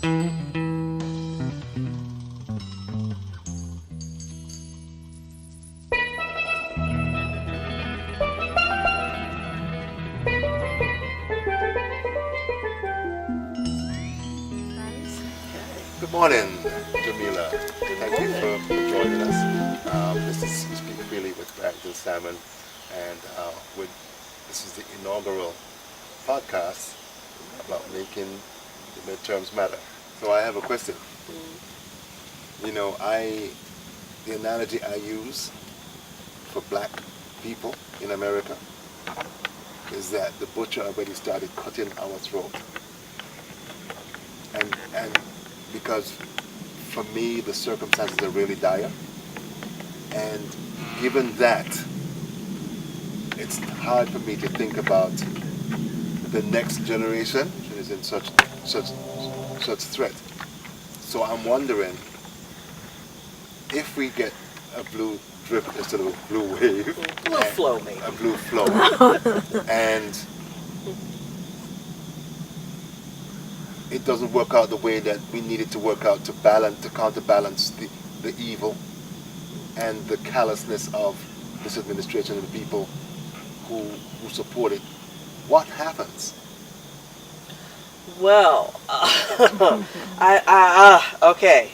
Good morning, Jamila. Thank you for joining us. This is SpeakFreely with Barrington Salmon, and this is the inaugural podcast about making the midterms matter. So I have a question. You know, the analogy I use for black people in America is that the butcher already started cutting our throat. And because for me the circumstances are really dire, and given that, it's hard for me to think about the next generation is in such threat. So I'm wondering if we get a blue drip instead of a blue wave, Blue flow, maybe. a blue flow, and it doesn't work out the way that we need it to work out to counterbalance the evil and the callousness of this administration and the people who support it. What happens? Well, okay.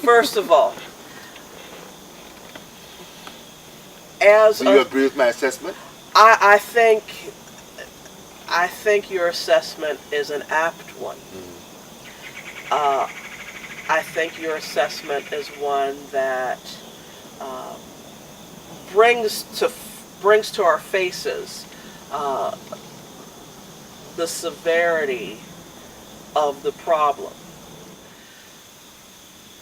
First of all, Do you agree with my assessment? I think your assessment is an apt one. I think your assessment is one that brings to our faces the severity of the problem.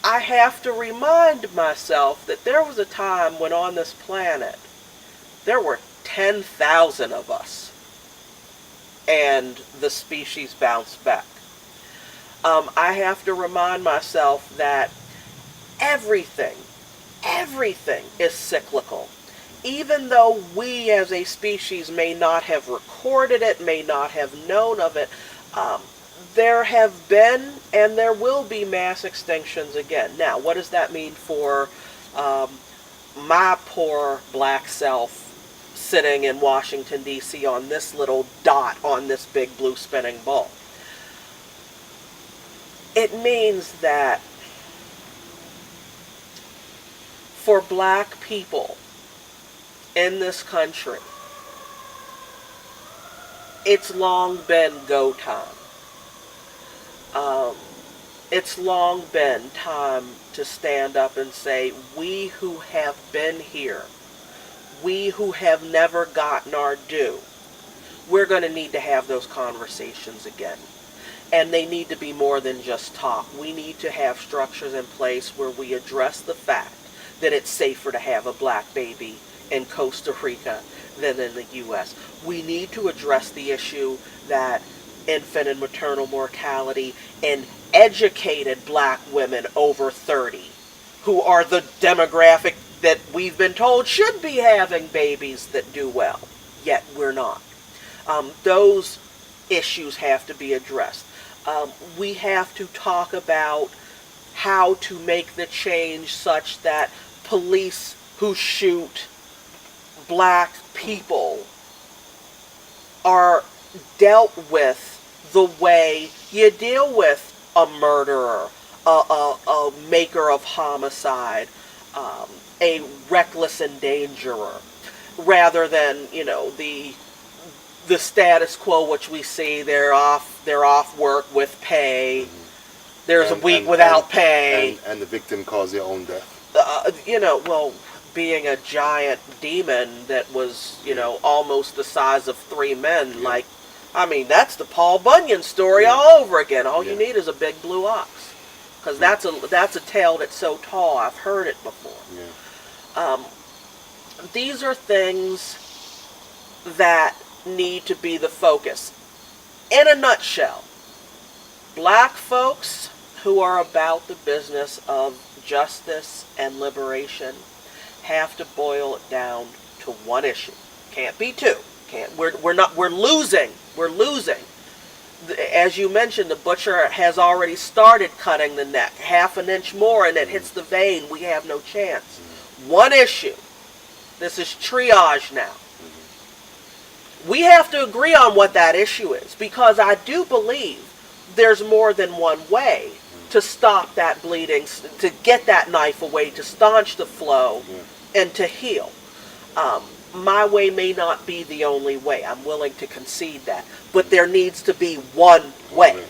I have to remind myself that there was a time when on this planet there were 10,000 of us, and the species bounced back. I have to remind myself that everything is cyclical. Even though we as a species may not have recorded it, may not have known of it, there have been and there will be mass extinctions again. Now, what does that mean for my poor black self sitting in Washington, D.C. on this little dot on this big blue spinning ball? It means that for black people in this country, it's long been go time. It's long been time to stand up and say, we who have been here, we who have never gotten our due, we're going to need to have those conversations again. And they need to be more than just talk. We need to have structures in place where we address the fact that it's safer to have a black baby in Costa Rica than in the U.S. We need to address the issue that infant and maternal mortality in educated black women over 30, who are the demographic that we've been told should be having babies that do well, yet we're not. Those issues have to be addressed. We have to talk about how to make the change such that police who shoot black people are dealt with the way you deal with a murderer, a maker of homicide, a reckless endangerer, rather than, you know, the status quo which we see. They're off work with pay. There's a week without pay, and the victim caused their own death. You know, well, being a giant demon that was, you know, almost the size of 3 men, like, I mean, that's the Paul Bunyan story all over again. All you need is a big blue ox, because that's a tale that's so tall. I've heard it before. These are things that need to be the focus. In a nutshell, black folks who are about the business of justice and liberation have to boil it down to one issue. Can't be two. We're losing as you mentioned, the butcher has already started cutting the neck. Half an inch more and it hits the vein. We have no chance. One issue. This is triage now. We have to agree on what that issue is, because I do believe there's more than one way to stop that bleeding, to get that knife away, to staunch the flow, and to heal. My way may not be the only way. I'm willing to concede that. But there needs to be one way.